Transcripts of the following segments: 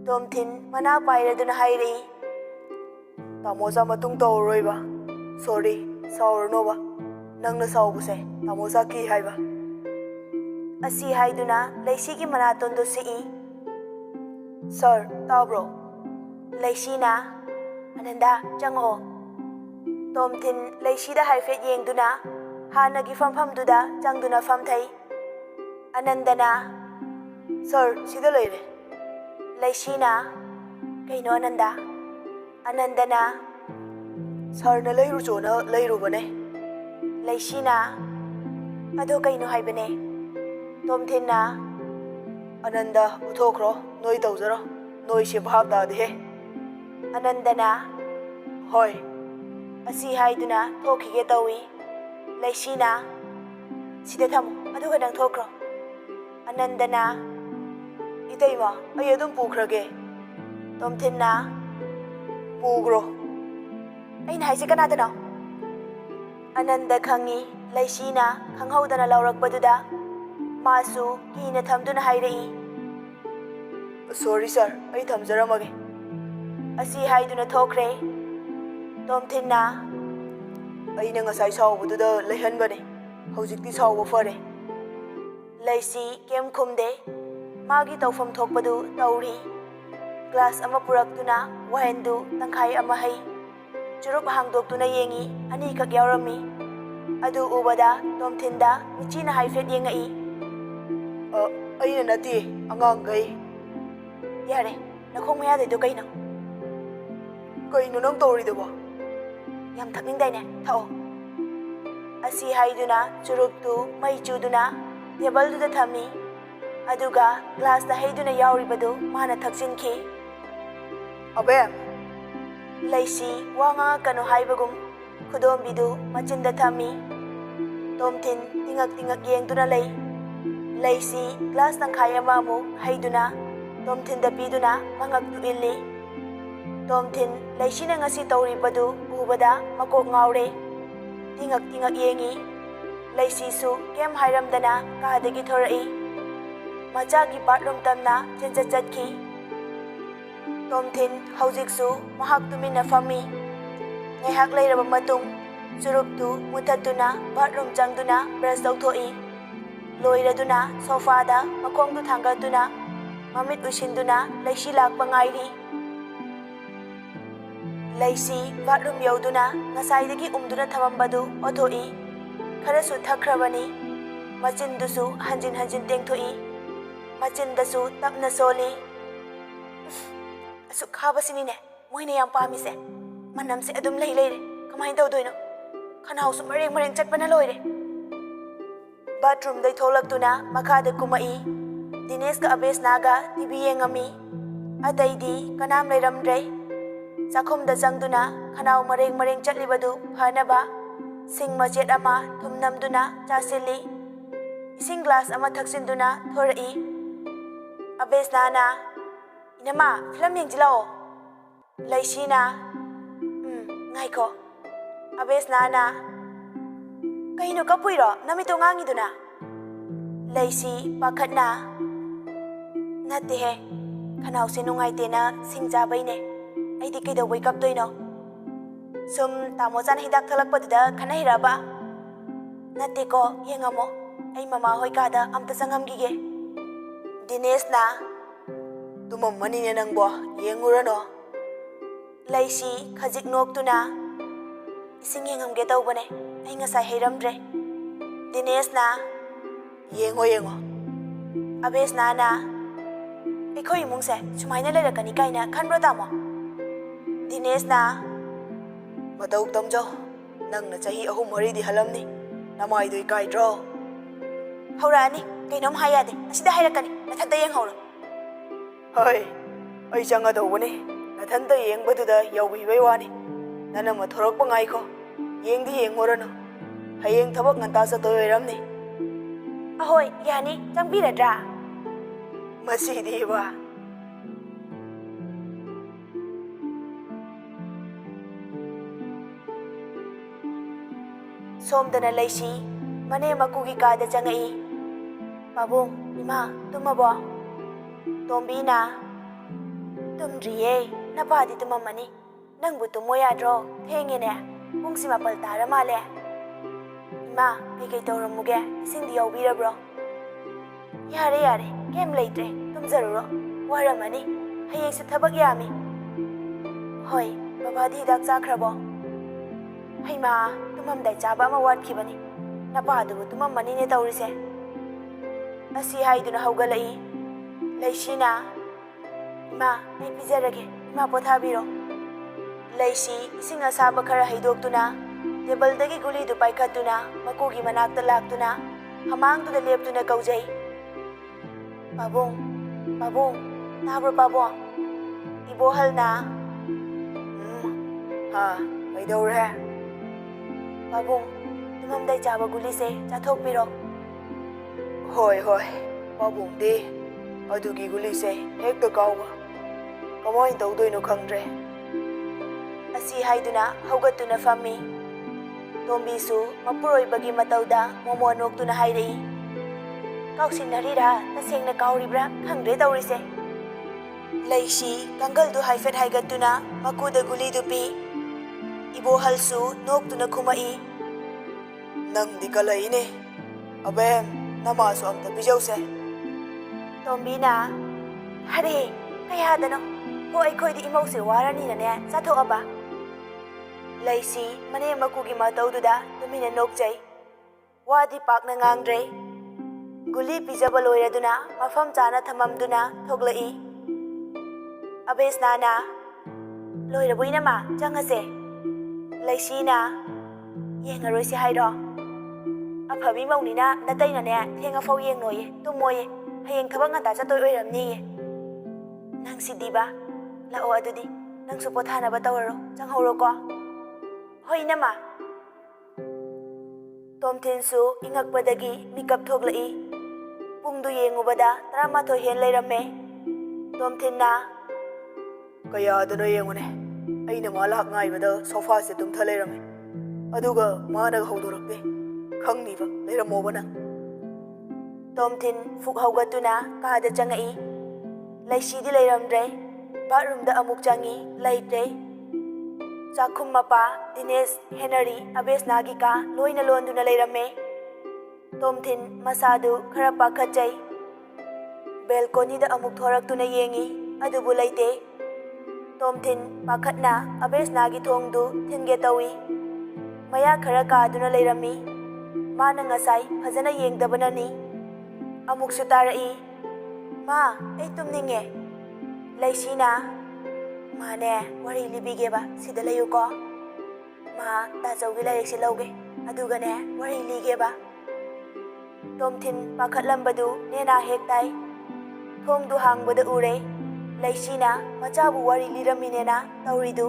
Tomthin mana pairaduna hairi. Tamosa matung tawroiba. Sorry, saurnoba. Nangna saubuse, tamosa ki haiba. Asi haiduna leisigi manatondo si. Sir, tabro. Leisina, Ananda, chango. Tomthin leisida haifet yengduna, hanagi famduda changduna famthai. Anandana, Sir, sida leire. Leisina, kaino Ananda. Anandana, Sir na leiru chona leiru bane. Leisina, ado kaino haibane. Tomthin na, Ananda uthokro, noi tawzaro. Noi se bhab da de. Anandana, Hoi. Asi haiduna thokige tawi. Leisina, sida thamu, aduga nang thokro. Anandana, Itaima, ay adum pukrage. Tomthin na, Pugro. Ay nahaisi ka natin ako. Ananda khangi, Leisina, khanghaudana laurakpaduda. Masu, kina thamduna hairai. Sorry sir, ay thamjaramage. Asi haiduna thokre. Tomthin na, ay na ngasai saubududa leihanbane. Haujikti saubu fare. Leisi kem khumde. Magi tawfam thokpadu tauri. Glass ama puraktuna wahendu tangkhai ama hai. Churup hangdoktuna yengi ani kak yaurami. Adu ubada Tomthinda michina haifet yengai. Ayna nati angang gai. Yare, nakhong maya de do kaino. Kaino nang tawridoba. Yam thakningdaine thao. Asi haiduna churuptu mai chuduna table duda thami. Aduga glass da haiduna yauribadu mana thaksinki. Abe Leisi wanga kanu haibagum khudombidu machinda thami. Tomthin tingak yengduna lei. Leisi glass tangkhai amamu haiduna Tomthinda piduna mangaktu illi. Tomthin Leisina ngasi tawribadu ubada makok ngaure. Tingak yengi. Leisi su kem hairamdana kadagi thorai. Machagi bathroom tamna chenchachatki. Tomthin haujiksu mahak tumina fami. Ngaihak leiraba matung churuptu muthatuna bathroom changduna brush tawthoi. Loiraduna sofada makhongdu thangatuna mamit usinduna Leisi lakpa ngairi. Leisi bathroom yauduna ngasaidagi umduna thamambadu othoi. Kharasu thakrabani. Machindusu hanjin tengthoi. Machindasu tapna soli. Asuk khabasinine moina yam pamise. Manamse adum leire. Kamai tawdoino? Khanausu mareng chatpana loire. Bathroom dai tholaktuna makhada kumai. Dinesh ka Abes naga TV yengami. Ataidi kanam leiramdre. Sakhumda changduna khanau mareng chatlibadu phanaba. Sing machet ama thumnamduna chasili. Ising glass ama thaksinduna thorai. Abes nana, Inama, film yengjilao. Leisina, ngaiko. Abes nana, Kaino kapuiro, namito ngangiduna. Leisi pakhatna. Natehe, khanau sinungai tena singjabaine. Aidi kaido wake up doino. Sum tamojan hidak thalakpaduda khanahiraba. Nateko yengamo. Ay mama hoy kada amta sangamgige. Dinesh na. Tumamani na nang bo, yengurano. Leisi khajik noktuna. Ising yengamge tawbane. Ay ngasay hiramdre. Dinesh na. Yengo. Abes na. Ikhoy mungse, sumayna lerakani kaina khanbro tamo. Dinesh na. Mataw tamjaw. Nang na chahi ahum haridi halamni. Namay do'y kaidro. Haurani, kainom hayade. Asida hairakani. Nathanda yenghawro. Hoy, ay changa tawbane. Nathanda yengbaduda yawbibay wani. Nana mathorokpa ngaiko. Yengdi yengmorano. Hayeng thabak nganta chatoy oiramni. Ahoy, yani, changbiradra. Masidi ba? Somdana Leisi, mane makugi kada changai. Pabung, ima, tumabo. Tombi na. ꯇꯨꯝꯗ꯭ꯔꯤꯌꯦ ꯅꯄꯥꯗꯤ ꯇꯨꯝꯃꯝꯃꯅꯤ ꯅꯪꯕꯨ ꯇꯨꯝꯃꯣ ꯌꯥꯗ꯭ꯔꯣ ꯊꯦꯡꯉꯦꯅꯦ ꯄꯨꯡꯁꯤ 8 ꯇꯥꯔ ꯃꯥꯜꯂꯦ ꯏꯃꯥ ꯀꯩꯀꯩ ꯇꯧꯔꯝꯃꯨꯒꯦ ꯏꯁꯤꯡꯗꯤ ꯌꯥꯎꯕꯤꯔꯕ꯭ꯔꯣ ꯌꯥꯔꯦ ꯌꯥꯔꯦ ꯀꯩꯝ ꯂꯩꯇ꯭ꯔꯦ ꯇꯨꯝꯖꯔꯨꯔꯣ ꯋꯥꯔꯝꯃꯅꯤ ꯍꯌꯦꯡꯁꯨ ꯊꯕꯛ ꯌꯥꯝꯃꯤ ꯍꯣꯏ ꯕꯕꯥꯗꯤ ꯍꯤꯗꯥꯛ ꯆꯥꯈ꯭ꯔꯕꯣ ꯍꯩꯃꯥ ꯇꯨꯝꯃꯝꯗꯥꯏ ꯆꯥꯕ ꯑꯃ ꯋꯥꯠꯈꯤꯕꯅꯤ ꯅꯄꯥꯗꯨꯕꯨ ꯇꯨꯝꯃꯝꯃꯅꯤꯅꯦ ꯇꯧꯔꯤꯁꯦ ꯑꯁꯤ ꯍꯥꯏꯗꯨꯅ ꯍꯧꯒꯠꯂꯛꯏ ꯂꯩꯁꯤꯅ ꯏꯃꯥ ꯑꯩ ꯄꯤꯖꯔꯒꯦ ꯏꯃꯥ ꯄꯣꯊꯥꯕꯤꯔꯣ ꯂꯩꯁꯤ ꯏꯁꯤꯡ ꯑꯁꯥꯕ ꯈꯔ ꯍꯩꯗꯣꯛꯇꯨꯅ ꯇꯦꯕꯜꯗꯒꯤ ꯒꯨꯂꯤꯗꯨ ꯄꯥꯏꯈꯠꯇꯨꯅ ꯃꯀꯨꯒꯤ ꯃꯅꯥꯛꯇ ꯂꯥꯛꯇꯨꯅ ꯍꯃꯥꯡꯗꯨꯗ ꯂꯦꯞꯇꯨꯅ ꯀꯧꯖꯩ ꯄꯥꯕꯨꯡ ꯄꯥꯕꯨꯡ ꯇꯥꯕ꯭ꯔꯣ ꯄꯥꯕꯨꯡ ꯏꯕꯣꯍꯜꯅ ꯀꯩꯗꯧꯔꯦ ꯄꯥꯕꯨꯡ ꯇꯨꯝꯃꯝꯗꯥꯏ ꯆꯥꯕ ꯒꯨꯂꯤꯁꯦ ꯆꯥꯊꯣꯛꯄꯤꯔꯣ ꯍꯣꯏ ꯍꯣꯏ ꯄꯥꯕꯨꯡꯗꯤ ꯑꯗꯨꯒꯤ ꯒꯨꯂꯤꯁꯦ ꯍꯦꯛꯇ ꯀꯥꯎꯕ ꯀꯃꯥꯏꯅ ꯇꯧꯗꯣꯏꯅꯣ ꯈꯪꯗ꯭ꯔꯦ ꯑꯁꯤ ꯍꯥꯏꯗꯨꯅ ꯍꯧꯒꯠꯇꯨꯅ ꯐꯝꯃꯤ ꯇꯣꯝꯕꯤꯁꯨ ꯃꯄꯨꯔꯣꯏꯕꯒꯤ ꯃꯇꯧꯗ ꯃꯣꯃꯣ ꯅꯣꯛꯇꯨꯅ ꯍꯥꯏꯔꯛꯏ ꯀꯥꯎꯁꯤꯟꯅꯔꯤꯔꯥ ꯇꯁꯦꯡꯅ ꯀꯥꯎꯔꯤꯕ꯭ꯔꯥ ꯈꯪꯗ꯭ꯔꯦ ꯇꯧꯔꯤꯁꯦ ꯂꯩꯁꯤ ꯀꯥꯡꯒꯜꯗꯨ ꯍꯥꯏꯐꯦꯠ ꯍꯥꯏꯒꯠꯇꯨꯅ ꯃꯀꯨꯗ ꯒꯨꯂꯤꯗꯨ ꯄꯤ ꯏꯕꯣꯍꯜꯁꯨ ꯅꯣꯛꯇꯨꯅ ꯈꯨꯝꯃꯛꯏ ꯅꯪꯗꯤ ꯀꯜꯂꯛꯏꯅꯦ ꯑꯕꯦꯝ ꯅꯃꯥꯁꯨ ꯑꯝꯇ ꯄꯤꯖꯧꯁꯦ ꯇꯣꯝꯕꯤꯅ ꯍꯔꯦ ꯀꯌꯥꯗꯅꯣ ꯍꯣ ꯑꯩꯈꯣꯏꯗꯤ ꯏꯃꯧꯁꯦ ꯋꯥꯔꯅꯤꯅꯅꯦ ꯆꯥꯊꯣꯛꯑꯕ ꯂꯩꯁꯤ ꯃꯅꯦ ꯃꯀꯨꯒꯤ ꯃꯇꯧꯗꯨꯗ ꯇꯨꯃꯤꯟꯅ ꯅꯣꯛꯆꯩ ꯋꯥꯗꯤ ꯄꯥꯛꯅ ꯉꯥꯡꯗ꯭ꯔꯦ ꯒꯨꯂꯤ ꯄꯤꯖꯕ ꯂꯣꯏꯔꯗꯨꯅ ꯃꯐꯝ ꯆꯥꯅ ꯊꯝꯃꯝꯗꯨꯅ ꯊꯣꯛꯂꯛꯏ ꯑꯕꯦꯁꯅꯥꯅ ꯂꯣꯏꯔꯕꯣ ꯏꯅꯝꯃ ꯆꯪꯉꯁꯦ ꯂꯩꯁꯤꯅ ꯌꯦꯡꯉꯔꯣꯏꯁꯤ ꯍꯥꯏꯔꯣ ꯑꯐꯕꯤ ꯃꯧꯅꯤꯅ ꯅꯇꯩꯅꯅꯦ ꯊꯦꯡꯉꯐꯥꯎ ꯌꯦꯡꯅꯣꯌꯦ ꯇꯨꯝꯃꯣꯌꯦ ꯍꯌꯦꯡ ꯊꯕꯛ ꯉꯟꯇꯥ ꯆꯠꯇꯣꯏ ꯑꯣꯏꯔꯝꯅꯤꯌꯦ ꯅꯪꯁꯤꯗꯤꯕ ꯂꯥꯛꯑꯣ ꯑꯗꯨꯗꯤ ꯅꯪꯁꯨ ꯄꯣꯊꯥꯅꯕ ꯇꯧꯔꯔꯣ ꯆꯪꯍꯧꯔꯣꯀꯣ ꯍꯣꯏ ꯏꯅꯝꯃ ꯇꯣꯝꯊꯤꯟꯁꯨ ꯏꯉꯛꯄꯗꯒꯤ ꯃꯤꯀꯞ ꯊꯣꯛꯂꯛꯏ ꯄꯨꯡꯗꯨ ꯌꯦꯡꯉꯨꯕꯗ 11 ꯍꯦꯟ ꯂꯩꯔꯝꯃꯦ ꯇꯣꯝꯊꯤꯟꯅ ꯀꯌꯥꯗꯅꯣ ꯌꯦꯡꯉꯨꯅꯦ ꯑꯩꯅ ꯃꯥ ꯂꯥꯛ ꯉꯥꯏꯕꯗ ꯁꯣꯐꯥꯁꯦ ꯇꯨꯝꯊ ꯂꯩꯔꯝꯃꯦ ꯑꯗꯨꯒ ꯃꯥꯅꯒ ꯍꯧꯗꯣꯔꯛꯇꯦ ꯈꯪꯅꯤꯕ ꯂꯩꯔꯝꯃꯣꯕ ꯅꯪ ꯇꯣꯝꯊꯤꯟ ꯐꯨꯛ ꯍꯧꯒꯠꯇꯨꯅ ꯀꯥꯗ ꯆꯪꯉꯛꯏ ꯂꯩꯁꯤꯗꯤ ꯂꯩꯔꯝꯗ꯭ꯔꯦ ꯕꯥꯠꯔꯨꯝꯗ ꯑꯃꯨꯛ ꯆꯪꯉꯤ ꯂꯩꯇ꯭ꯔꯦ ꯆꯥꯛꯈꯨꯝ ꯃꯄꯥ ꯗꯤꯅꯦꯁ ꯍꯦꯅꯔꯤ ꯑꯕꯦꯁꯅꯥꯒꯤ ꯀꯥ ꯂꯣꯏꯅ ꯂꯣꯟꯗꯨꯅ ꯂꯩꯔꯝꯃꯦ ꯇꯣꯝꯊꯤꯟ ꯃꯁꯥꯗꯨ ꯈꯔ ꯄꯥꯈꯠꯆꯩ ꯕꯦꯜꯀꯣꯅꯤꯗ ꯑꯃꯨꯛ ꯊꯣꯔꯛꯇꯨꯅ ꯌꯦꯡꯉꯤ ꯑꯗꯨꯕꯨ ꯂꯩꯇꯦ ꯇꯣꯝꯊꯤꯟ ꯄꯥꯈꯠꯅ ꯑꯕꯦꯁꯅꯥꯒꯤ ꯊꯣꯡꯗꯨ ꯊꯤꯟꯒꯦ ꯇꯧꯏ ꯃꯌꯥ ꯈꯔ ꯀꯥꯗꯨꯅ ꯂꯩꯔꯝꯃꯤ ꯃꯥꯅ ꯉꯁꯥꯏ ꯐꯖꯅ ꯌꯦꯡꯗꯕꯅꯅꯤ ꯑꯃꯨꯛꯁꯨ ꯇꯥꯔꯛꯏ ꯃꯥ ꯑꯩ ꯇꯨꯝꯅꯤꯡꯉꯦ ꯂꯩꯁꯤꯅ ꯃꯥꯅꯦ ꯋꯥꯔꯤ ꯂꯤꯕꯤꯒꯦꯕ ꯁꯤꯗ ꯂꯩꯌꯨꯀꯣ ꯃꯥ ꯇꯥꯆꯧꯒꯤ ꯂꯥꯏꯔꯤꯛꯁꯦ ꯂꯧꯒꯦ ꯑꯗꯨꯒꯅꯦ ꯋꯥꯔꯤ ꯂꯤꯒꯦꯕ ꯇꯣꯝꯊꯤꯟ ꯄꯥꯈꯠꯂꯝꯕꯗꯨ ꯅꯦꯅꯥ ꯍꯦꯛ ꯇꯥꯏ ꯊꯣꯡꯗꯨ ꯍꯥꯡꯕꯗ ꯎꯔꯦ ꯂꯩꯁꯤꯅ ꯃꯆꯥꯕꯨ ꯋꯥꯔꯤ ꯂꯤꯔꯝꯃꯤꯅꯦꯅ ꯇꯧꯔꯤꯗꯨ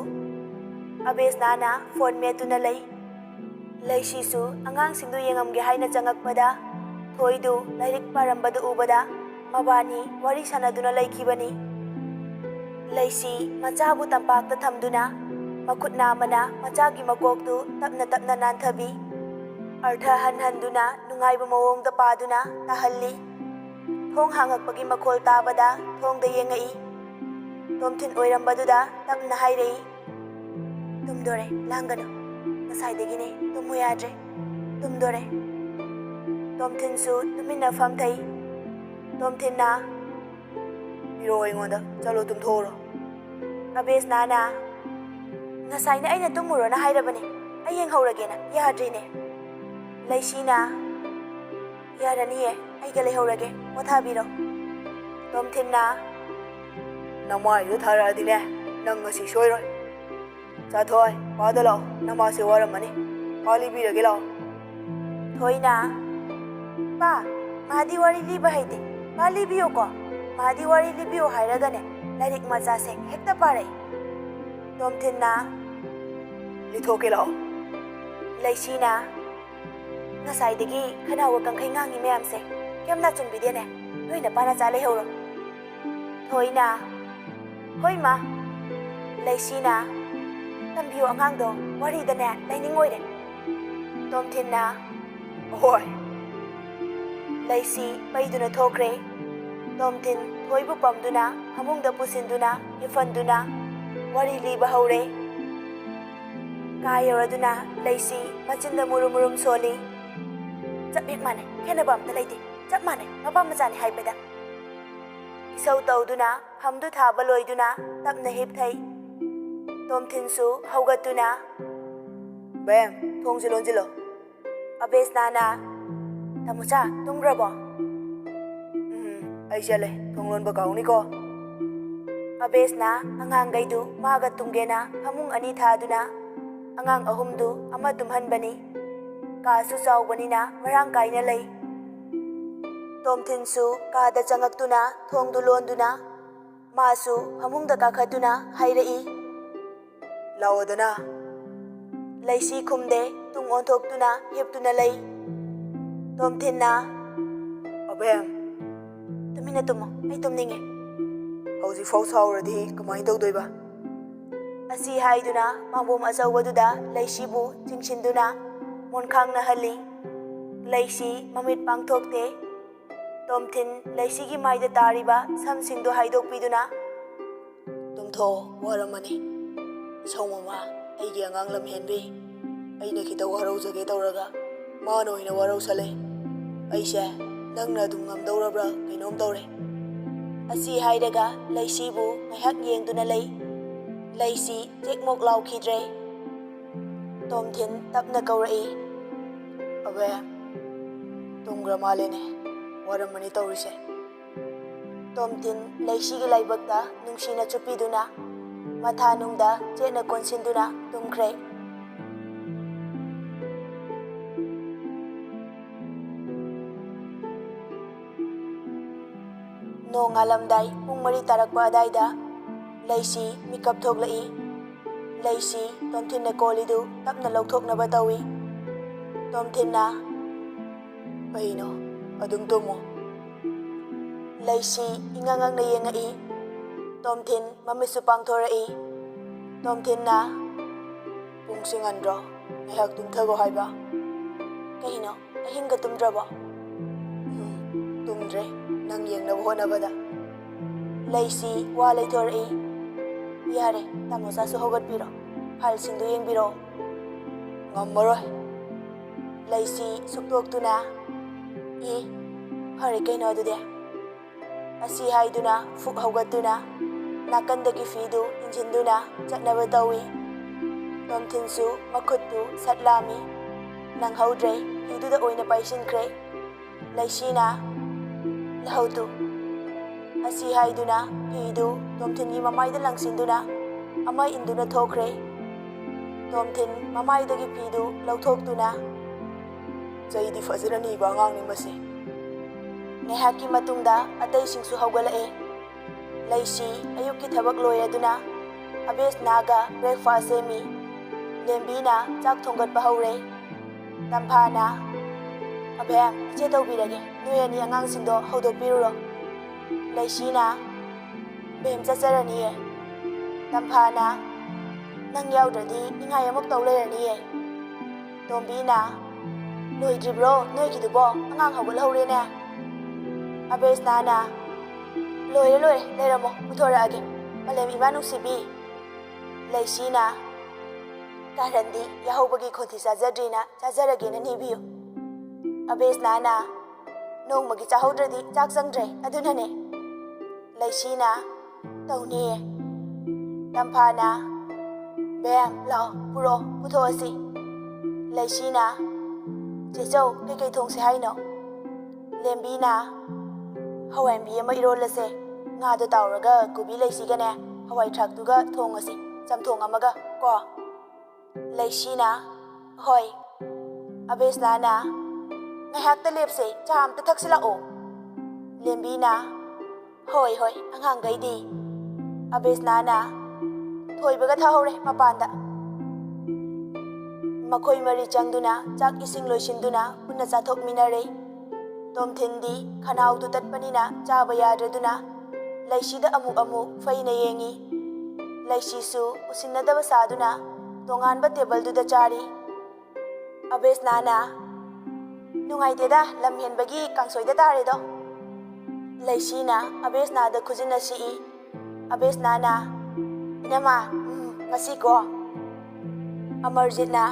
ꯑꯕꯦꯁꯅꯥꯅ ꯐꯣꯟ ꯃꯦꯠꯇꯨꯅ ꯂꯩ ꯂꯩꯁꯤꯁꯨ ꯑꯉꯥꯡꯁꯤꯡꯗꯨ ꯌꯦꯡꯉꯝꯒꯦ ꯍꯥꯏꯅ ꯆꯪꯉꯛꯄꯗ ꯊꯣꯏꯗꯨ ꯂꯥꯏꯔꯤꯛ ꯄꯥꯔꯝꯕꯗꯨ ꯎꯕꯗ ꯃꯕꯥꯅꯤ ꯋꯥꯔꯤ ꯁꯥꯟꯅꯗꯨꯅ ꯂꯩꯈꯤꯕꯅꯤ ꯂꯩꯁꯤ ꯃꯆꯥꯕꯨ ꯇꯝꯄꯥꯛꯇ ꯊꯝꯗꯨꯅ ꯃꯈꯨꯠ ꯅꯥꯝꯃꯅ ꯃꯆꯥꯒꯤ ꯃꯀꯣꯛꯇꯨ ꯇꯞꯅ ꯇꯞꯅ ꯅꯥꯟꯊꯕꯤ ꯑꯔꯊ ꯍꯟꯍꯟꯗꯨꯅ ꯅꯨꯡꯉꯥꯏꯕ ꯃꯑꯣꯡꯗ ꯄꯥꯗꯨꯅ ꯇꯥꯍꯜꯂꯤ ꯊꯣꯡ ꯍꯥꯡꯉꯛꯄꯒꯤ ꯃꯈꯣꯜ ꯇꯥꯕꯗ ꯊꯣꯡꯗ ꯌꯦꯡꯉꯛꯏ ꯇꯣꯝꯊꯤꯟ ꯑꯣꯏꯔꯝꯕꯗꯨꯗ ꯇꯞꯅ ꯍꯥꯏꯔꯛꯏ ꯇꯨꯝꯗꯣꯔꯦ ꯂꯥꯡꯒꯅꯨ ꯉꯁꯥꯏꯗꯒꯤꯅꯦ ꯇꯨꯝꯃꯨ ꯌꯥꯗ꯭ꯔꯦ ꯇꯨꯝꯗꯣꯔꯦ ꯇꯣꯝꯊꯤꯟꯁꯨ ꯇꯨꯃꯤꯟꯅ ꯐꯝꯊꯩ ꯇꯣꯝꯊꯤꯟꯅ ꯄꯤꯔꯛꯑꯣ ꯑꯩꯉꯣꯟꯗ ꯆꯠꯂꯣ ꯇꯨꯝꯊꯣꯛꯎꯔꯣ ꯑꯕꯦꯁꯅꯥꯅ ꯉꯁꯥꯏꯅ ꯑꯩꯅ ꯇꯨꯝꯃꯨꯔꯣꯅ ꯍꯥꯏꯔꯕꯅꯦ ꯑꯩ ꯌꯦꯡꯍꯧꯔꯒꯦꯅ ꯌꯥꯗ꯭ꯔꯤꯅꯦ ꯂꯩꯁꯤꯅ ꯌꯥꯔꯅꯤꯌꯦ ꯑꯩꯒ ꯂꯩꯍꯧꯔꯒꯦ ꯄꯣꯊꯥꯕꯤꯔꯣ ꯇꯣꯝꯊꯤꯟꯅ ꯅꯃꯥꯏꯗꯨ ꯊꯥꯔꯛꯑꯗꯤꯅꯦ ꯅꯪ ꯉꯁꯤ ꯁꯣꯏꯔꯣꯏ ꯆꯥꯊꯣꯏ ꯄꯥꯗ ꯂꯥꯛꯑꯣ ꯅꯃꯥꯁꯦ ꯋꯥꯔꯝꯃꯅꯤ ꯄꯥ ꯂꯤꯕꯤꯔꯒꯦ ꯂꯥꯛꯑꯣ ꯊꯣꯏꯅ ꯄꯥ ꯃꯥꯗꯤ ꯋꯥꯔꯤ ꯂꯤꯕ ꯍꯩꯇꯦ ꯄꯥ ꯂꯤꯕꯤꯌꯣꯀꯣ ꯃꯥꯗꯤ ꯋꯥꯔꯤ ꯂꯤꯕꯤꯌꯣ ꯍꯥꯏꯔꯒꯅꯦ ꯂꯥꯏꯔꯤꯛ ꯃꯆꯥꯁꯦ ꯍꯦꯛꯇ ꯄꯥꯔꯛꯏ ꯇꯣꯝꯊꯤꯟꯅ ꯂꯤꯊꯣꯛꯀꯦ ꯂꯥꯛꯑꯣ ꯂꯩꯁꯤꯅ ꯉꯁꯥꯏꯗꯒꯤ ꯈꯅꯥꯎꯒ ꯀꯪꯈꯩ ꯉꯥꯡꯉꯤ ꯃꯌꯥꯝꯁꯦ ꯀꯌꯥꯝ ꯅꯥꯆꯨꯡꯕꯤꯗꯦꯅꯦ ꯅꯣꯏꯅ ꯄꯥ ꯅꯆꯥ ꯂꯩꯍꯧꯔꯣ ꯊꯣꯏꯅ ꯍꯣꯏ ꯃꯥ ꯂꯩꯁꯤꯅ ꯇꯝꯕꯤꯌꯣ ꯑꯉꯥꯡꯗꯣ ꯋꯥꯔꯤꯗꯅꯦ ꯂꯩꯅꯤꯡꯉꯣꯏꯔꯦ ꯇꯣꯝꯊꯤꯟꯅ ꯍꯣꯏ ꯂꯩꯁꯤ ꯄꯩꯗꯨꯅ ꯊꯣꯛꯈ꯭ꯔꯦ ꯇꯣꯝꯊꯤꯟ ꯊꯣꯏꯕꯨ ꯄꯝꯗꯨꯅ ꯐꯃꯨꯡꯗ ꯄꯨꯁꯤꯟꯗꯨꯅ ꯍꯤꯞꯐꯟꯗꯨꯅ ꯋꯥꯔꯤ ꯂꯤꯕ ꯍꯧꯔꯦ꯫ ꯀꯥ ꯌꯧꯔꯗꯨꯅ ꯂꯩꯁꯤ ꯃꯆꯤꯟꯗ ꯃꯨꯔꯨꯝ ꯃꯨꯔꯨꯝ ꯁꯣꯜꯂꯤ꯫ ꯆꯞ ꯍꯦꯛ ꯃꯥꯟꯅꯩ, ꯈꯦꯠꯅꯕ ꯑꯝꯇ ꯂꯩꯇꯦ, ꯆꯞ ꯃꯥꯟꯅꯩ, ꯃꯄꯥ ꯃꯆꯥꯅꯤ ꯍꯥꯏꯕꯗ꯫ ꯏꯁꯧ ꯇꯧꯗꯨꯅ ꯐꯝꯗꯨ ꯊꯥꯕ ꯂꯣꯏꯗꯨꯅ ꯇꯞꯅ ꯍꯤꯞꯊꯩ꯫ ꯇꯣꯝꯊꯤꯟꯁꯨ ꯍꯧꯒꯠꯇꯨꯅ ꯕꯦꯝ ꯊꯣꯡꯁꯤ ꯂꯣꯟꯁꯤꯜꯂꯣ꯫ ꯑꯕꯦꯁꯅꯥꯅ ꯇꯥꯃꯣꯆꯥ ꯇꯨꯝꯈ꯭ꯔꯕꯣ? ꯑꯩ ꯆꯠꯂꯦ, ꯊꯣꯡ ꯂꯣꯟꯕ ꯀꯥꯎꯅꯤꯀꯣ꯫ ꯑꯕꯦꯁꯅ ꯑꯉꯥꯡꯈꯩꯗꯨ ꯃꯥꯒ ꯇꯨꯝꯒꯦꯅ ꯐꯃꯨꯡ ꯑꯅꯤ ꯊꯥꯗꯨꯅ ꯑꯉꯥꯡ ꯑꯍꯨꯝꯗꯨ ꯑꯃ ꯇꯨꯝꯍꯟꯕꯅꯤ꯫ ꯀꯥꯁꯨ ꯆꯥꯎꯕꯅꯤꯅ ꯃꯔꯥꯡ ꯀꯥꯏꯅ ꯂꯩ꯫ ꯇꯣꯝꯊꯤꯟꯁꯨ ꯀꯥꯗ ꯆꯪꯉꯛꯇꯨꯅ ꯊꯣꯡꯗꯨ ꯂꯣꯟꯗꯨꯅ ꯃꯥꯁꯨ ꯐꯃꯨꯡꯗ ꯀꯥꯈꯠꯇꯨꯅ ꯍꯥꯏꯔꯛꯏ, ꯂꯥꯛꯑꯣꯗꯅ꯫ ꯂꯩꯁꯤ ꯈꯨꯝꯗꯦ, ꯇꯨꯡ ꯑꯣꯟꯊꯣꯛꯇꯨꯅ ꯍꯤꯞꯇꯨꯅ ꯂꯩ꯫ ꯇꯣꯝꯊꯤꯟꯅ ꯑꯕꯦꯝ ꯇꯨꯃꯤꯟꯅ ꯇꯨꯝꯃꯣ, ꯑꯩ ꯇꯨꯝꯅꯤꯡꯉꯦ꯫ ꯍꯧꯖꯤꯛꯐꯥꯎ ꯁꯥꯎꯔꯗꯤ ꯀꯃꯥꯏꯅ ꯇꯧꯗꯣꯏꯕ? ꯑꯁꯤ ꯍꯥꯏꯗꯨꯅ ꯄꯥꯝꯕꯣꯝ ꯑꯆꯧꯕꯗꯨꯗ ꯂꯩꯁꯤꯕꯨ ꯆꯤꯡꯁꯤꯟꯗꯨꯅ ꯃꯣꯟꯈꯥꯡꯅꯍꯜꯂꯤ꯫ ꯂꯩꯁꯤ ꯃꯃꯤꯠ ꯄꯥꯡꯊꯣꯛꯇꯦ꯫ ꯇꯣꯝꯊꯤꯟ ꯂꯩꯁꯤꯒꯤ ꯃꯥꯏꯗ ꯇꯥꯔꯤꯕ ꯁꯝꯁꯤꯡꯗꯨ ꯍꯥꯏꯗꯣꯛꯄꯤꯗꯨꯅ ꯇꯨꯝꯊꯣꯛꯑꯣ, ꯋꯥꯔꯝꯃꯅꯤ꯫ ꯏꯁꯧ ꯃꯃꯥ, ꯑꯩꯒꯤ ꯑꯉꯥꯡ ꯂꯝꯍꯦꯟꯕꯤ, ꯑꯩꯅ ꯈꯤꯇ ꯋꯥꯔꯧꯖꯒꯦ ꯇꯧꯔꯒ ꯃꯥꯅ ꯑꯣꯏꯅ ꯋꯥꯔꯧꯁꯜꯂꯦ꯫ ꯑꯩꯁꯦ ꯅꯪꯅ ꯑꯗꯨꯝ ꯉꯝꯗꯧꯔꯕ꯭ꯔꯥ ꯀꯩꯅꯣꯝ ꯇꯧꯔꯦ꯫ ꯑꯁꯤ ꯍꯥꯏꯔꯒ ꯂꯩꯁꯤꯕꯨ ꯉꯥꯏꯍꯥꯛ ꯌꯦꯡꯗꯨꯅ ꯂꯩ꯫ ꯂꯩꯁꯤ ꯆꯦꯛꯃꯣꯛ ꯂꯥꯎꯈꯤꯗ꯭ꯔꯦ꯫ ꯇꯣꯝꯊꯤꯟ ꯇꯞꯅ ꯀꯧꯔꯛꯏ, ꯑꯕꯦꯝ ꯇꯨꯝꯈ꯭ꯔ ꯃꯥꯜꯂꯦꯅꯦ, ꯋꯥꯔꯝꯃꯅꯤ ꯇꯧꯔꯤꯁꯦ꯫ ꯇꯣꯝꯊꯤꯟ ꯂꯩꯁꯤꯒꯤ ꯂꯥꯏꯕꯛꯇ ꯅꯨꯡꯁꯤꯅ ꯆꯨꯞꯄꯤꯗꯨꯅ ꯃꯊꯥꯅꯨꯡꯗ ꯆꯦꯠꯅ ꯀꯣꯟꯁꯤꯟꯗꯨꯅ ꯇꯨꯝꯈ꯭ꯔꯦ꯫ ꯅꯣꯡ ꯉꯥꯜꯂꯝꯗꯥꯏ ꯄꯨꯡ 4 ꯇꯥꯔꯛꯄ ꯑꯗꯥꯏꯗ ꯂꯩꯁꯤ ꯃꯤꯀꯞ ꯊꯣꯛꯂꯛꯏ꯫ ꯂꯩꯁꯤ ꯇꯣꯝꯊꯤꯟꯅ ꯀꯣꯜꯂꯤꯗꯨ ꯇꯞꯅ ꯂꯧꯊꯣꯛꯅꯕ ꯇꯧꯏ꯫ ꯇꯣꯝꯊꯤꯟꯅ ꯀꯩꯅꯣ ꯑꯗꯨꯝ ꯇꯨꯝꯃꯣ꯫ ꯂꯩꯁꯤ ꯏꯉꯛ-ꯉꯛꯅ ꯌꯦꯡꯉꯛꯏ꯫ ꯇꯣꯝꯊꯤꯟ ꯃꯃꯤꯠꯁꯨ ꯄꯥꯡꯊꯣꯔꯛꯏ꯫ ꯇꯣꯝꯊꯤꯟꯅ ꯄꯨꯡꯁꯤ ꯉꯟꯗ꯭ꯔꯣ, ꯉꯥꯏꯍꯥꯛ ꯇꯨꯝꯊꯈꯣ ꯍꯥꯏꯕ꯫ ꯀꯩꯅꯣ ꯑꯍꯤꯡꯒ ꯇꯨꯝꯗ꯭ꯔꯕꯣ? ꯇꯨꯝꯗ꯭ꯔꯦ, ꯅꯪ ꯌꯦꯡꯅꯕ ꯍꯣꯠꯅꯕꯗ꯫ ꯂꯩꯁꯤ ꯋꯥ ꯂꯩꯊꯣꯔꯛꯏ꯫ ꯌꯥꯔꯦ, ꯇꯥꯃꯣꯆꯥꯁꯨ ꯍꯧꯒꯠꯄꯤꯔꯣ, ꯐꯥꯏꯜꯁꯤꯡꯗꯨ ꯌꯦꯡꯕꯤꯔꯛꯑꯣ꯫ ꯉꯝꯃꯔꯣꯏ꯫ ꯂꯩꯁꯤ ꯁꯨꯛꯇꯣꯛꯇꯨꯅ ꯐꯔꯦ ꯀꯩꯅꯣ ꯑꯗꯨꯗꯤ꯫ ꯑꯁꯤ ꯍꯥꯏꯗꯨꯅ ꯐꯨꯛ ꯍꯧꯒꯠꯇꯨꯅ ꯅꯥꯀꯟꯗꯒꯤ ꯐꯤꯗꯨ ꯏꯟꯁꯤꯟꯗꯨꯅ ꯆꯠꯅꯕ ꯇꯧꯏ꯫ ꯇꯣꯝꯊꯤꯟꯁꯨ ꯃꯈꯨꯠꯇꯨ ꯁꯠ ꯂꯥꯝꯃꯤ꯫ ꯅꯪꯍꯧꯗ꯭ꯔꯦ, ꯐꯤꯗꯨꯗ ꯑꯣꯏꯅ ꯄꯥꯏꯁꯤꯟꯈ꯭ꯔꯦ꯫ ꯂꯩꯁꯤꯅ ꯂꯍꯧꯇꯨ꯫ ꯑꯁꯤ ꯍꯥꯏꯗꯨꯅ ꯐꯤꯗꯨ ꯇꯣꯝꯊꯤꯟꯒꯤ ꯃꯃꯥꯏꯗ ꯂꯪꯁꯤꯟꯗꯨꯅ ꯑꯃ ꯏꯟꯗꯨꯅ ꯊꯣꯛꯈ꯭ꯔꯦ꯫ ꯇꯣꯝꯊꯤꯟ ꯃꯃꯥꯏꯗꯒꯤ ꯐꯤꯗꯨ ꯂꯧꯊꯣꯛꯇꯨꯅ ꯆꯩꯗꯤ ꯐꯖꯅ ꯅꯤꯕ ꯑꯉꯥꯡꯅꯤ ꯃꯁꯤ꯫ ꯉꯥꯏꯍꯥꯛꯀꯤ ꯃꯇꯨꯡꯗ ꯑꯇꯩꯁꯤꯡꯁꯨ ꯍꯧꯒꯠꯂꯛꯑꯦ꯫ ꯂꯩꯁꯤ ꯑꯌꯨꯛꯀꯤ ꯊꯕꯛ ꯂꯣꯏꯔꯗꯨꯅ ꯑꯕꯦꯁꯅꯥꯒ ꯕ꯭ꯔꯦꯛꯐꯥꯁ ꯁꯦꯝꯃꯤ꯫ ꯂꯦꯝꯕꯤꯅ ꯆꯥꯛ ꯊꯣꯡꯒꯠꯄ ꯍꯧꯔꯦ꯫ ꯇꯝꯐꯥꯅ ꯑꯕꯦꯝ ꯏꯆꯦ ꯇꯧꯕꯤꯔꯒꯦ, ꯅꯣꯏ ꯑꯅꯤ ꯑꯉꯥꯡꯁꯤꯡꯗꯣ ꯍꯧꯗꯣꯛꯄꯤꯔꯨꯔꯣ꯫ ꯂꯩꯁꯤꯅ ꯕꯦꯝ ꯆꯠꯆꯔꯅꯤꯌꯦ꯫ ꯇꯝꯐꯥꯅ ꯅꯪ ꯌꯥꯎꯗ꯭ꯔꯗꯤ ꯅꯤꯡꯉꯥꯏ ꯑꯃꯨꯛ ꯇꯧ ꯂꯩꯔꯅꯤꯌꯦ꯫ ꯇꯣꯝꯕꯤꯅ ꯂꯣꯏꯗ꯭ꯔꯤꯕ꯭ꯔꯣ ꯅꯣꯏꯒꯤꯗꯨꯕꯣ, ꯑꯉꯥꯡ ꯍꯧꯒꯠꯍꯧꯔꯦꯅꯦ꯫ ꯑꯕꯦꯁꯅꯥꯅ ꯂꯣꯏꯔꯦ ꯂꯣꯏꯔꯦ, ꯂꯩꯔꯝꯃꯣ ꯄꯨꯊꯣꯔꯛꯑꯒꯦ, ꯃꯥꯂꯦꯝ ꯏꯃꯥ ꯅꯨꯡꯁꯤꯕꯤ꯫ ꯂꯩꯁꯤꯅ ꯀꯥꯔꯟꯗꯤ ꯌꯥꯍꯧꯕꯒꯤ ꯈꯣꯟꯊꯤ ꯆꯥꯖꯗ꯭ꯔꯤꯅ ꯆꯥꯖꯔꯒꯦꯅ ꯅꯤꯕꯤꯌꯨ꯫ ꯑꯕꯦꯁꯅꯥꯅ ꯅꯣꯡꯃꯒꯤ ꯆꯥꯍꯧꯗ꯭ꯔꯗꯤ ꯆꯥꯛ ꯆꯪꯗ꯭ꯔꯦ, ꯑꯗꯨꯅꯅꯦ꯫ ꯂꯩꯁꯤꯅ ꯇꯧꯅꯤꯌꯦ꯫ ꯇꯝꯐꯥꯅ ꯕꯦꯝ ꯂꯥꯎ ꯄꯨꯔꯛꯑꯣ, ꯄꯨꯊꯣꯛꯑꯁꯤ꯫ ꯂꯩꯁꯤꯅ ꯆꯦꯆꯧ ꯀꯩꯀꯩ ꯊꯣꯡꯁꯦ ꯍꯥꯏꯅꯣ? ꯂꯦꯝꯕꯤꯅ ꯍꯋꯥꯏꯟꯕꯤ ꯑꯃ ꯏꯔꯣꯜꯂꯁꯦ, ꯉꯥꯗꯣ ꯇꯥꯎꯔꯒ ꯀꯣꯕꯤ ꯂꯩꯁꯤꯒꯅꯦ ꯍꯋꯥꯏ ꯊ꯭ꯔꯥꯛꯇꯨꯒ ꯊꯣꯡꯉꯁꯤ, ꯆꯝꯊꯣꯡ ꯑꯃꯒ ꯀꯣ꯫ ꯂꯩꯁꯤꯅ ꯍꯣꯏ꯫ ꯑꯕꯦꯁꯅꯥꯅ ꯉꯥꯏꯍꯥꯛꯇ ꯂꯦꯞꯁꯦ, ꯆꯥ ꯑꯝꯇ ꯊꯛꯁꯤ ꯂꯥꯛꯑꯣ꯫ ꯂꯦꯝꯕꯤꯅ ꯍꯣꯏ ꯍꯣꯏ ꯑꯉꯥꯡꯈꯩꯗꯤ? ꯑꯕꯦꯁꯅꯥꯅ ꯊꯣꯏꯕꯒ ꯊꯥꯍꯧꯔꯦ ꯃꯄꯥꯟꯗ꯫ ꯃꯈꯣꯏ ꯃꯔꯤ ꯆꯪꯗꯨꯅ ꯆꯥꯛ ꯏꯁꯤꯡ ꯂꯣꯏꯁꯤꯟꯗꯨꯅ ꯄꯨꯟꯅ ꯆꯥꯊꯣꯛꯃꯤꯟꯅꯔꯦ꯫ ꯇꯣꯝꯊꯤꯟꯗꯤ ꯈꯅꯥꯎꯗꯨ ꯇꯠꯄꯅꯤꯅ ꯆꯥꯕ ꯌꯥꯗ꯭ꯔꯗꯨꯅ ꯂꯩꯁꯤꯗ ꯑꯃꯨꯛ ꯐꯩꯅ ꯌꯦꯡꯉꯤ꯫ ꯂꯩꯁꯤꯁꯨ ꯎꯁꯤꯟꯅꯗꯕ ꯁꯥꯗꯨꯅ ꯇꯣꯉꯥꯟꯕ ꯇꯦꯕꯜꯗꯨꯗ ꯆꯥꯔꯤ꯫ ꯑꯕꯦꯁꯅꯥꯅ ꯅꯨꯡꯉꯥꯏꯇꯦꯗ, ꯂꯝ ꯍꯦꯟꯕꯒꯤ ꯀꯥꯡꯁꯣꯏꯗ ꯇꯥꯔꯦꯗꯣ꯫ ꯂꯩꯁꯤꯅ ꯑꯕꯦꯁꯅꯥꯗ ꯈꯨꯖꯤꯟꯅ ꯁꯤꯛꯏ꯫ ꯑꯕꯦꯁꯅꯥꯅ ꯏꯅꯝꯃ ꯉꯁꯤꯀꯣ꯫ ꯑꯃꯔꯖꯤꯠꯅ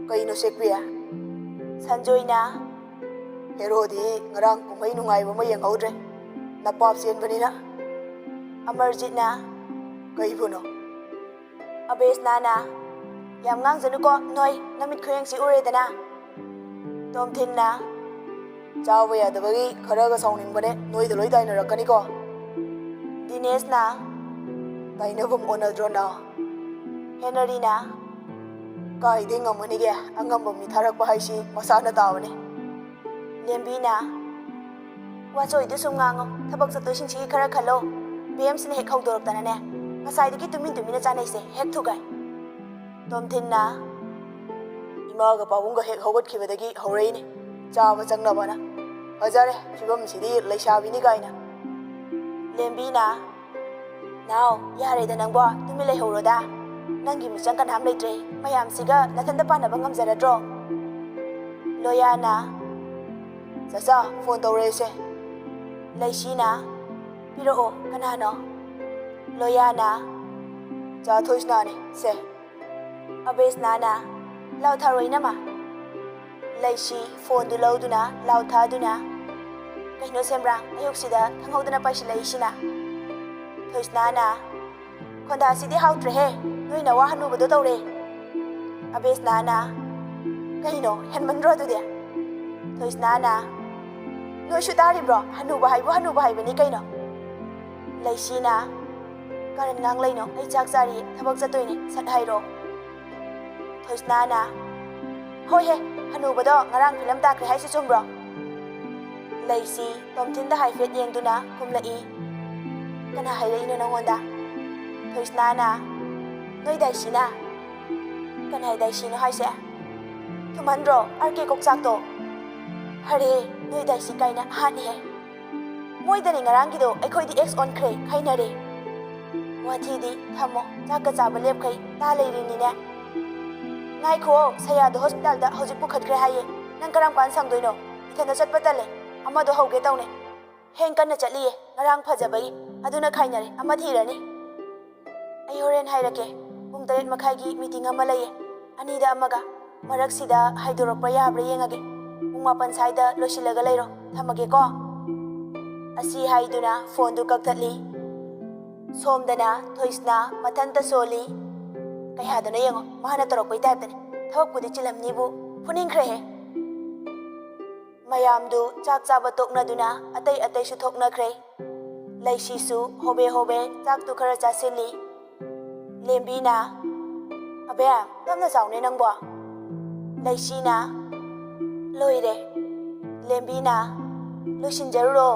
ꯀꯩꯅꯣ ꯁꯦꯛꯄꯤ? ꯁꯟꯖꯣꯏꯅ ꯍꯦꯔꯣꯗꯤ ꯉꯔꯥꯡ ꯀꯨꯝꯍꯩ ꯅꯨꯡꯉꯥꯏꯕ ꯑꯃ ꯌꯦꯡꯍꯧꯗ꯭ꯔꯦ, ꯅꯄꯥꯞ ꯆꯦꯟꯕꯅꯤꯅ꯫ ꯑꯃꯔꯖꯤꯠꯅ ꯀꯩꯕꯨꯅꯣ? ꯑꯕꯦꯁꯅꯥꯅ ꯌꯥꯝ ꯉꯥꯡꯖꯅꯨꯀꯣ ꯅꯣꯏ, ꯅꯃꯤꯠ ꯈꯨꯌꯦꯡꯁꯤ ꯎꯔꯦꯗꯅ꯫ ꯇꯣꯝꯊꯤꯟꯅ ꯆꯥꯕ ꯌꯥꯗꯕꯒꯤ ꯈꯔꯒ ꯁꯥꯎꯅꯤꯡꯕꯅꯦ, ꯅꯣꯏꯗ ꯂꯣꯏ ꯇꯥꯏꯅꯔꯛꯀꯅꯤꯀꯣ꯫ ꯗꯤꯅꯦꯁꯅ ꯇꯥꯏꯅꯐꯝ ꯑꯣꯟꯅꯗ꯭ꯔꯣꯅ? ꯍꯦꯅꯔꯤꯅ ꯀꯥꯏꯗꯩ ꯉꯝꯃꯅꯤꯒꯦ, ꯑꯉꯝꯕ ꯃꯤ ꯊꯥꯔꯛꯄ ꯍꯥꯏꯁꯤ ꯃꯁꯥꯅ ꯇꯥꯕꯅꯤ꯫ ꯂꯦꯝꯕꯤꯅ ꯋꯥꯆꯣꯏꯗꯨ ꯁꯨꯝ ꯉꯥꯡꯉꯣ, ꯊꯕꯛ ꯆꯠꯇꯣꯏꯁꯤꯡꯁꯤꯒꯤ ꯈꯔ ꯈꯜꯂꯣ꯫ ꯕꯦꯝꯁꯤꯅ ꯍꯦꯛ ꯍꯧꯗꯣꯔꯛꯇꯅꯅꯦ, ꯉꯁꯥꯏꯗꯒꯤ ꯇꯨꯃꯤꯟꯅ ꯆꯥꯅꯩꯁꯦ ꯍꯦꯛ ꯊꯨꯒꯥꯏ꯫ ꯇꯣꯝꯊꯤꯟꯅ ꯏꯃꯥꯒ ꯄꯥꯕꯨꯡꯒ ꯍꯦꯛ ꯍꯧꯒꯠꯈꯤꯕꯗꯒꯤ ꯍꯧꯔꯛꯏꯅꯤ ꯆꯥꯕ ꯆꯪꯅꯕꯅ, ꯐꯖꯔꯦ ꯐꯤꯕꯝꯁꯤꯗꯤ ꯂꯩꯁꯥꯕꯤꯅꯤ ꯀꯥꯏꯅ꯫ ꯂꯦꯝꯕꯤꯅ ꯅꯥꯎ ꯌꯥꯔꯦꯗ ꯅꯪꯕꯣ, ꯇꯨꯃꯤꯟ ꯂꯩꯍꯧꯔꯣꯗ, ꯅꯪꯒꯤ ꯃꯤꯆꯪ ꯀꯅꯥꯝ ꯂꯩꯇ꯭ꯔꯦ, ꯃꯌꯥꯝꯁꯤꯒ ꯅꯊꯟꯇ ꯄꯥꯟꯅꯕ ꯉꯝꯖꯔꯗ꯭ꯔꯣ꯫ ꯂꯣꯌꯥꯅ ꯆꯥꯆꯥ ꯐꯣꯟ ꯇꯧꯔꯛꯏꯁꯦ꯫ ꯂꯩꯁꯤꯅ ꯄꯤꯔꯛꯑꯣ, ꯀꯅꯥꯅꯣ? ꯂꯣꯌꯥꯅ ꯆꯥ ꯊꯣꯏꯁꯅꯥꯅꯤ ꯁꯦ꯫ ꯑꯕꯦꯁꯅꯥꯅ ꯂꯥꯎꯊꯥꯔꯣ ꯏꯅꯝꯃ꯫ ꯂꯩꯁꯤ ꯐꯣꯟꯗꯨ ꯂꯧꯗꯨꯅ ꯂꯥꯎꯊꯥꯗꯨꯅ ꯀꯩꯅꯣ ꯁꯦꯝꯕ꯭ꯔꯥꯡ ꯑꯌꯨꯛꯁꯤꯗ ꯈꯪꯍꯧꯗꯅ ꯄꯥꯏꯁꯤꯜꯂꯛꯏꯁꯤꯅ? ꯊꯣꯏꯁꯅꯥꯅ ꯈꯣꯟꯗꯥꯁꯤꯗꯤ ꯍꯥꯎꯇ꯭ꯔꯦꯍꯦ, ꯅꯣꯏ ꯅꯋꯥ ꯍꯅꯨꯕꯗꯣ ꯇꯧꯔꯦ꯫ ꯑꯕꯦꯁꯅꯥꯅ ꯀꯩꯅꯣ ꯍꯦꯟꯃꯟꯗ꯭ꯔꯣ ꯑꯗꯨꯗꯤ? ꯊꯣꯏꯁꯅꯥꯅ ꯅꯣꯏꯁꯨ ꯇꯥꯔꯤꯕ꯭ꯔꯣ, ꯍꯅꯨꯕ ꯍꯥꯏꯕꯨ ꯍꯅꯨꯕ ꯍꯥꯏꯕꯅꯤ ꯀꯩꯅꯣ꯫ ꯂꯩꯁꯤꯅ ꯀꯔꯟ ꯉꯥꯡꯂꯩꯅꯣ, ꯑꯩ ꯆꯥꯛ ꯆꯥꯔꯤ, ꯊꯕꯛ ꯆꯠꯇꯣꯏꯅꯤ, ꯁꯠ ꯍꯥꯏꯔꯣ꯫ ꯊꯣꯏꯁꯅꯥꯅ ꯍꯣꯏꯍꯦ, ꯍꯅꯨꯕꯗꯣ ꯉꯔꯥꯡ ꯐꯤꯂꯝ ꯇꯥꯈ꯭ꯔꯦ ꯍꯥꯏꯁꯤ ꯆꯨꯝꯕ꯭ꯔꯣ? ꯂꯩꯁꯤ ꯇꯣꯝꯊꯤꯟꯗ ꯍꯥꯏꯐꯦꯠ ꯌꯦꯡꯗꯨꯅ ꯈꯨꯝꯂꯛꯏ꯫ ꯀꯅꯥ ꯍꯥꯏꯔꯛꯏꯅꯣ ꯅꯪꯉꯣꯟꯗ? ꯊꯣꯏꯁꯅꯥꯅ ꯅꯣꯏ ꯗꯥꯏꯁꯤꯅ꯫ ꯀꯅꯥꯏ ꯗꯥꯏꯁꯤꯅꯣ ꯍꯥꯏꯁꯦ? ꯊꯨꯝꯍꯟꯗ꯭ꯔꯣ ꯑꯥꯔ ꯀꯦ ꯀꯣꯛꯆꯥꯛꯇꯣ? ꯐꯔꯦ, ꯅꯣꯏ ꯗꯥꯏꯁꯤ ꯀꯥꯏꯅ ꯑꯍꯥꯠꯅꯤꯍꯦ꯫ ꯃꯣꯏꯗꯅꯤ ꯉꯔꯥꯡꯒꯤꯗꯣ, ꯑꯩꯈꯣꯏꯗꯤ ꯑꯦꯛꯁ ꯑꯣꯟꯈ꯭ꯔꯦ, ꯈꯥꯏꯅꯔꯦ꯫ ꯋꯥꯊꯤꯗꯤ ꯊꯝꯃꯣ, ꯆꯥꯛꯀ ꯆꯥꯕ ꯂꯦꯞꯈꯩ ꯇꯥ ꯂꯩꯔꯤꯅꯤꯅꯦ꯫ ꯉꯥꯏꯈꯣ, ꯁꯌꯥꯗꯣ ꯍꯣꯁꯄꯤꯇꯥꯜꯗ ꯍꯧꯖꯤꯛ ꯄꯨꯈꯠꯈ꯭ꯔꯦ ꯍꯥꯏꯌꯦ, ꯅꯪ ꯀꯔꯝ ꯀꯥꯟ ꯁꯪꯗꯣꯏꯅꯣ? ꯏꯊꯟꯗ ꯆꯠꯄ ꯇꯜꯂꯦ, ꯑꯃꯗꯣ ꯍꯧꯒꯦ ꯇꯧꯅꯦ, ꯍꯦꯡ ꯀꯟꯅ ꯆꯠꯂꯤꯌꯦ, ꯉꯔꯥꯡ ꯐꯖꯕꯒꯤ, ꯑꯗꯨꯅ ꯈꯥꯏꯅꯔꯦ, ꯑꯃ ꯊꯤꯔꯅꯤ꯫ ꯑꯩ ꯍꯣꯔꯦꯟ ꯍꯥꯏꯔꯛꯀꯦ, ꯄꯨꯡ 8:30ꯒꯤ ꯃꯤꯇꯤꯡ ꯑꯃ ꯂꯩꯌꯦ, 2ꯗ ꯑꯃꯒ, ꯃꯔꯛꯁꯤꯗ ꯍꯥꯏꯗꯣꯔꯛꯄ ꯌꯥꯕ꯭ꯔꯥ ꯌꯦꯡꯉꯒꯦ, ꯄꯨꯡ 9 ꯁ꯭ꯋꯥꯏꯗ ꯂꯣꯏꯁꯤꯜꯂꯒ ꯂꯩꯔꯣ, ꯊꯝꯃꯒꯦꯀꯣ꯫ ꯑꯁꯤ ꯍꯥꯏꯗꯨꯅ ꯐꯣꯟꯗꯨ ꯀꯛꯊꯠꯂꯤ꯫ ꯁꯣꯝꯗꯅ ꯊꯣꯏꯁꯅꯥ ꯃꯊꯟꯇ ꯁꯣꯜꯂꯤ꯫ ꯀꯩ ꯍꯥꯏꯗꯣꯏꯅꯣ ꯌꯦꯡꯉꯣ, ꯃꯥꯅ ꯇꯧꯔꯛꯄꯩ ꯇꯥꯏꯞꯇꯅꯤ, ꯊꯕꯛꯄꯨꯗꯤ ꯆꯤꯜꯂꯝꯅꯤꯕꯨ, ꯐꯨꯅꯤꯡꯈ꯭ꯔꯦꯍꯦ꯫ ꯃꯌꯥꯝꯗꯨ ꯆꯥꯛ ꯆꯥꯕ ꯇꯣꯛꯅꯗꯨꯅ ꯑꯇꯩꯁꯨ ꯊꯣꯛꯅꯈ꯭ꯔꯦ꯫ ꯂꯩꯁꯤꯁꯨ ꯍꯣꯕꯦ ꯆꯥꯛꯇꯨ ꯈꯔ ꯆꯥꯁꯤꯜꯂꯤ꯫ ꯂꯦꯝꯕꯤꯅ ꯑꯕꯦ ꯇꯞꯅ ꯆꯥꯎꯅꯦ ꯅꯪꯕꯣ꯫ ꯂꯩꯁꯤꯅ ꯂꯣꯏꯔꯦ꯫ ꯂꯦꯝꯕꯤꯅ ꯂꯣꯏꯁꯤꯟꯖꯔꯨꯔꯣ꯫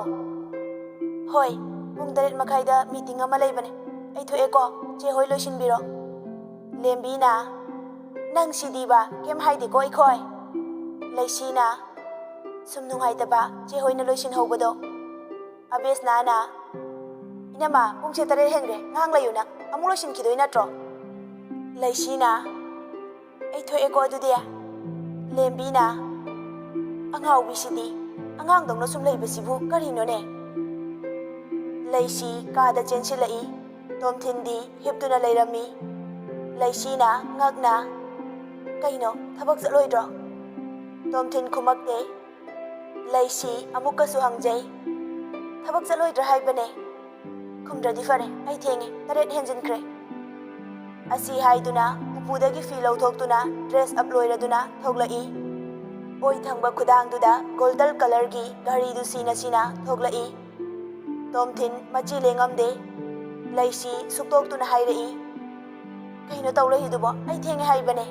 ꯍꯣꯏ, ꯄꯨꯡ 8:30ꯗ ꯃꯤꯇꯤꯡ ꯑꯃ ꯂꯩꯕꯅꯦ, ꯑꯩ ꯊꯣꯛꯑꯦꯀꯣ, ꯆꯦ ꯍꯣꯏ ꯂꯣꯏꯁꯤꯟꯕꯤꯔꯣ꯫ ꯂꯦꯝꯕꯤꯅ ꯅꯪ ꯁꯤꯗꯤꯕ ꯀꯩꯝ ꯍꯥꯏꯗꯦꯀꯣ ꯑꯩꯈꯣꯏ꯫ ꯂꯩꯁꯤꯅ ꯁꯨꯝ ꯅꯨꯡꯉꯥꯏꯇꯕ ꯆꯦ ꯍꯣꯏꯅ ꯂꯣꯏꯁꯤꯟꯍꯧꯕꯗꯣ꯫ ꯑꯕꯦꯁꯅꯥꯅ ꯏꯅꯝꯃ ꯄꯨꯡꯁꯦ 8 ꯍꯦꯟꯈ꯭ꯔꯦ, ꯉꯥꯡ ꯂꯩꯌꯨ ꯅꯪ, ꯑꯃꯨꯛ ꯂꯣꯏꯁꯤꯟꯈꯤꯗꯣꯏ ꯅꯠꯇ꯭ꯔꯣ? ꯂꯩꯁꯤꯅ ꯑꯩ ꯊꯣꯛꯑꯦꯀꯣ ꯑꯗꯨꯗꯤ꯫ ꯂꯦꯝꯕꯤꯅ ꯑꯉꯥꯎꯕꯤꯁꯤꯗꯤ, ꯑꯉꯥꯡꯗꯧꯅ ꯁꯨꯝ ꯂꯩꯕꯁꯤꯕꯨ ꯀꯔꯤꯅꯣꯅꯦ? ꯂꯩꯁꯤ ꯀꯥꯗ ꯆꯦꯟꯁꯤꯜꯂꯛꯏ꯫ ꯇꯣꯝꯊꯤꯟꯗꯤ ꯍꯤꯞꯇꯨꯅ ꯂꯩꯔꯝꯃꯤ꯫ ꯂꯩꯁꯤꯅ ꯉꯛꯅ ꯀꯩꯅꯣ ꯊꯕꯛ ꯆꯠꯂꯣꯏꯗ꯭ꯔꯣ? ꯇꯣꯝꯊꯤꯟ ꯈꯨꯃꯛꯇꯦ꯫ ꯂꯩꯁꯤ ꯑꯃꯨꯛꯀꯁꯨ ꯍꯪꯖꯩ, ꯊꯕꯛ ꯆꯠꯂꯣꯏꯗ꯭ꯔꯥ ꯍꯥꯏꯕꯅꯦ? ꯈꯨꯝꯗ꯭ꯔꯗꯤ ꯐꯔꯦ, ꯑꯩ ꯊꯦꯡꯉꯦ, 8 ꯍꯦꯟꯖꯤꯟꯈ꯭ꯔꯦ꯫ ꯑꯁꯤ ꯍꯥꯏꯗꯨꯅ ꯎꯄꯨꯗꯒꯤ ꯐꯤ ꯂꯧꯊꯣꯛꯇꯨꯅ ꯗ꯭ꯔꯦꯁ ꯑꯞ ꯂꯣꯏꯔꯗꯨꯅ ꯊꯣꯛꯂꯛꯏ꯫ ꯑꯣꯏ ꯊꯪꯕ ꯈꯨꯗꯥꯡꯗꯨꯗ ꯒꯣꯜꯗꯟ ꯀꯂꯔꯒꯤ ꯘꯔꯤꯗꯨ ꯁꯤꯅ ꯊꯣꯛꯂꯛꯏ꯫ ꯇꯣꯝꯊꯤꯟ ꯃꯆꯤ ꯂꯦꯡꯉꯝꯗꯦ꯫ ꯂꯩꯁꯤ ꯁꯨꯛꯇꯣꯛꯇꯨꯅ ꯍꯥꯏꯔꯛꯏ, ꯀꯩꯅꯣ ꯇꯧꯔꯛꯏꯗꯨꯕꯣ, ꯑꯩ ꯊꯦꯡꯉꯦ ꯍꯥꯏꯕꯅꯦ꯫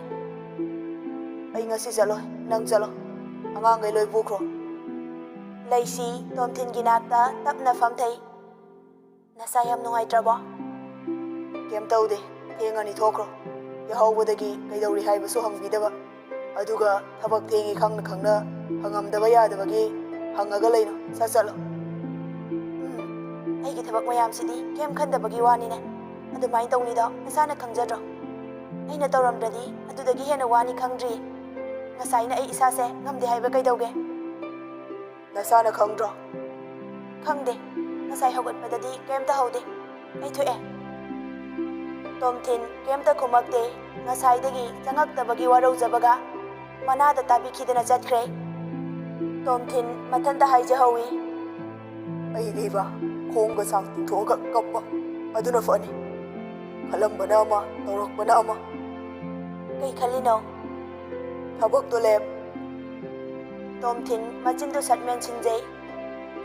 ꯑꯩ ꯉꯁꯤ ꯆꯠꯂꯣꯏ, ꯅꯪ ꯆꯠꯂꯣ, ꯑꯉꯥꯡꯈꯩ ꯂꯣꯏ ꯄꯨꯈ꯭ꯔꯣ꯫ ꯂꯩꯁꯤ ꯇꯣꯝꯊꯤꯟꯒꯤ ꯅꯥꯛꯇ ꯇꯞꯅ ꯐꯝꯊꯩ꯫ ꯅꯁꯥ ꯌꯥꯝ ꯅꯨꯡꯉꯥꯏꯇ꯭ꯔꯕꯣ? ꯀꯩꯝ ꯇꯧꯗꯦ, ꯊꯦꯡꯉꯅꯤ ꯊꯣꯛꯈ꯭ꯔꯣ, ꯌꯥꯍꯧꯕꯗꯒꯤ ꯀꯩꯗꯧꯔꯤ ꯍꯥꯏꯕꯁꯨ ꯍꯪꯕꯤꯗꯕ, ꯑꯗꯨꯒ ꯊꯕꯛ ꯊꯦꯡꯉꯤ ꯈꯪꯅ ꯍꯪꯉꯝꯗꯕ ꯌꯥꯗꯕꯒꯤ ꯍꯪꯉꯒ ꯂꯩꯅꯣ, ꯆꯠꯂꯣ꯫ ꯑꯩꯒꯤ ꯊꯕꯛ ꯃꯌꯥꯝꯁꯤꯗꯤ ꯀꯩꯝ ꯈꯟꯗꯕꯒꯤ ꯋꯥꯅꯤꯅꯦ, ꯑꯗꯨꯃꯥꯏꯅ ꯇꯧꯅꯤꯗꯣ ꯅꯁꯥꯅ ꯈꯪꯖꯗ꯭ꯔꯣ? ꯑꯩꯅ ꯇꯧꯔꯝꯗ꯭ꯔꯗꯤ ꯑꯗꯨꯗꯒꯤ ꯍꯦꯟꯅ ꯋꯥꯅꯤ ꯈꯪꯗ꯭ꯔꯤ꯫ ꯉꯁꯥꯏꯅ ꯑꯩ ꯏꯁꯥꯁꯦ ꯉꯝꯗꯦ ꯍꯥꯏꯕ ꯀꯩꯗꯧꯒꯦ? ꯅꯁꯥꯅ ꯈꯪꯗ꯭ꯔꯣ? ꯈꯪꯗꯦ ꯉꯁꯥꯏ ꯍꯧꯒꯠꯄꯗꯗꯤ ꯀꯩꯝꯇ ꯍꯧꯗꯦ ꯑꯩ ꯊꯣꯛꯑꯦ ꯇꯣꯝꯊꯤꯟ ꯀꯩꯝꯇ ꯈꯨꯝꯃꯛꯇꯦ ꯉꯁꯥꯏꯗꯒꯤ ꯆꯪꯉꯛꯇꯕꯒꯤ ꯋꯥꯔꯧꯖꯕꯒ ꯃꯅꯥꯗ ꯇꯥꯕꯤꯈꯤꯗꯅ ꯆꯠꯈ꯭ꯔꯦ ꯇꯣꯝꯊꯤꯟ ꯃꯊꯟꯇ ꯍꯥꯏꯖꯍꯧꯏ ꯑꯩꯗꯤꯕ ꯈꯣꯡꯒ ꯁꯥꯡ ꯇꯤꯡꯊꯣꯛꯑꯒ ꯀꯞꯄ ꯑꯗꯨꯅ ꯐꯅꯤ ꯈꯜꯂꯝꯕꯅ ꯑꯃ ꯇꯧꯔꯛꯄꯅ ꯑꯃ ꯀꯩ ꯈꯜꯂꯤꯅꯣ ꯊꯕꯛꯇꯣ ꯂꯦꯞ ꯇꯣꯝꯊꯤꯟ ꯃꯆꯤꯟꯗꯨ ꯁꯠ ꯃꯦꯟꯁꯤꯟꯖꯩ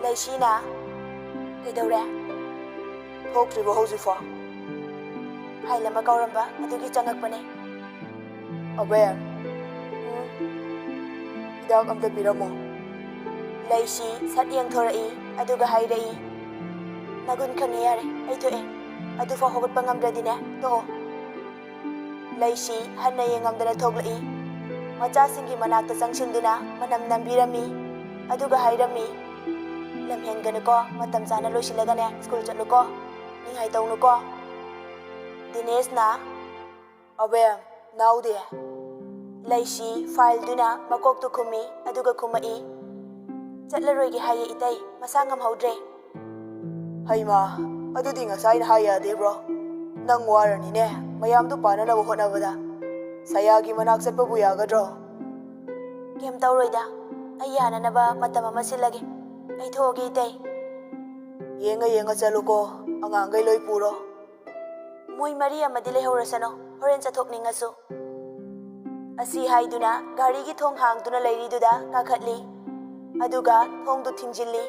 ꯂꯩꯁꯤꯅ ꯀꯩꯗꯧꯔꯦ ꯊꯣꯛꯇ꯭ꯔꯤꯕ ꯍꯧꯖꯤꯛꯐꯥꯎ ꯐꯥꯏꯜ ꯑꯃ ꯀꯧꯔꯝꯕ ꯑꯗꯨꯒꯤ ꯆꯪꯉꯛꯄꯅꯦ ꯑꯕꯦꯝ ꯍꯤꯗꯥꯛ ꯑꯝꯇ ꯄꯤꯔꯝꯃꯣ ꯂꯩꯁꯤ ꯁꯠ ꯌꯦꯡꯊꯣꯔꯛꯏ ꯑꯗꯨꯒ ꯍꯥꯏꯔꯛꯏ ꯅꯒꯨꯟ ꯈꯪꯉꯦ ꯌꯥꯔꯦ ꯑꯩ ꯊꯣꯛꯑꯦ ꯑꯗꯨꯐꯥꯎ ꯍꯧꯒꯠꯄ ꯉꯝꯗ꯭ꯔꯗꯤꯅꯦ ꯇꯣꯛꯑꯣ ꯂꯩꯁꯤ ꯍꯟꯅ ꯌꯦꯡꯉꯝꯗꯅ ꯊꯣꯛꯂꯛꯏ ꯃꯆꯥꯁꯤꯡꯒꯤ ꯃꯅꯥꯛꯇ ꯆꯪꯁꯤꯟꯗꯨꯅ ꯃꯅꯝ ꯅꯝꯕꯤꯔꯝꯃꯤ ꯑꯗꯨꯒ ꯍꯥꯏꯔꯝꯃꯤ ꯂꯝꯍꯦꯟꯒꯅꯨꯀꯣ ꯃꯇꯝ ꯆꯥꯅ ꯂꯣꯏꯁꯤꯜꯂꯒꯅꯦ ꯁ꯭ꯀꯨꯜ ꯆꯠꯂꯨꯀꯣ ꯅꯤꯡꯍꯥꯏ ꯇꯧꯅꯨꯀꯣ ꯗꯤꯅꯦꯁꯅ ꯑꯕꯦꯝ ꯅꯥꯎꯗꯦ ꯂꯩꯁꯤ ꯐꯥꯏꯜꯗꯨꯅ ꯃꯀꯣꯛꯇꯨ ꯈꯨꯝꯃꯤ ꯑꯗꯨꯒ ꯈꯨꯝꯃꯛꯏ ꯆꯠꯂꯔꯣꯏꯒꯦ ꯍꯥꯏꯌꯦ ꯏꯇꯩ ꯃꯁꯥ ꯉꯝꯍꯧꯗ꯭ꯔꯦ ꯍꯩꯃꯥ ꯑꯗꯨꯗꯤ ꯉꯁꯥꯏꯅ ꯍꯥꯏ ꯌꯥꯗꯦꯕ꯭ꯔꯣ ꯅꯪ ꯋꯥꯔꯅꯤꯅꯦ ꯃꯌꯥꯝꯗꯨ ꯄꯥꯅꯅꯕ ꯍꯣꯠꯅꯕꯗ ꯁꯌꯥꯒꯤ ꯃꯅꯥꯛ ꯆꯠꯄꯕꯨ ꯌꯥꯒꯗ꯭ꯔꯣ ꯀꯩꯝ ꯇꯧꯔꯣꯏꯗ ꯑꯩ ꯌꯥꯅꯅꯕ ꯃꯇꯝ ꯑꯃ ꯁꯤꯜꯂꯒꯦ ꯑꯩ ꯊꯣꯛꯑꯒꯦ ꯏꯇꯩ ꯌꯦꯡꯉ ꯆꯠꯂꯨꯀꯣ ꯑꯉꯥꯡꯈꯩ ꯂꯣꯏ ꯄꯨꯔꯣ ꯃꯣꯏ ꯃꯔꯤ ꯑꯃꯗꯤ ꯂꯩꯍꯧꯔꯁꯅꯣ ꯍꯣꯔꯦꯟ ꯆꯠꯊꯣꯛꯅꯤꯡꯉꯁꯨ ꯑꯁꯤ ꯍꯥꯏꯗꯨꯅ ꯒꯥꯔꯤꯒꯤ ꯊꯣꯡ ꯍꯥꯡꯗꯨꯅ ꯂꯩꯔꯤꯗꯨꯗ ꯀꯥꯈꯠꯂꯤ ꯑꯗꯨꯒ ꯊꯣꯡꯗꯨ ꯊꯤꯡꯖꯤꯜꯂꯤ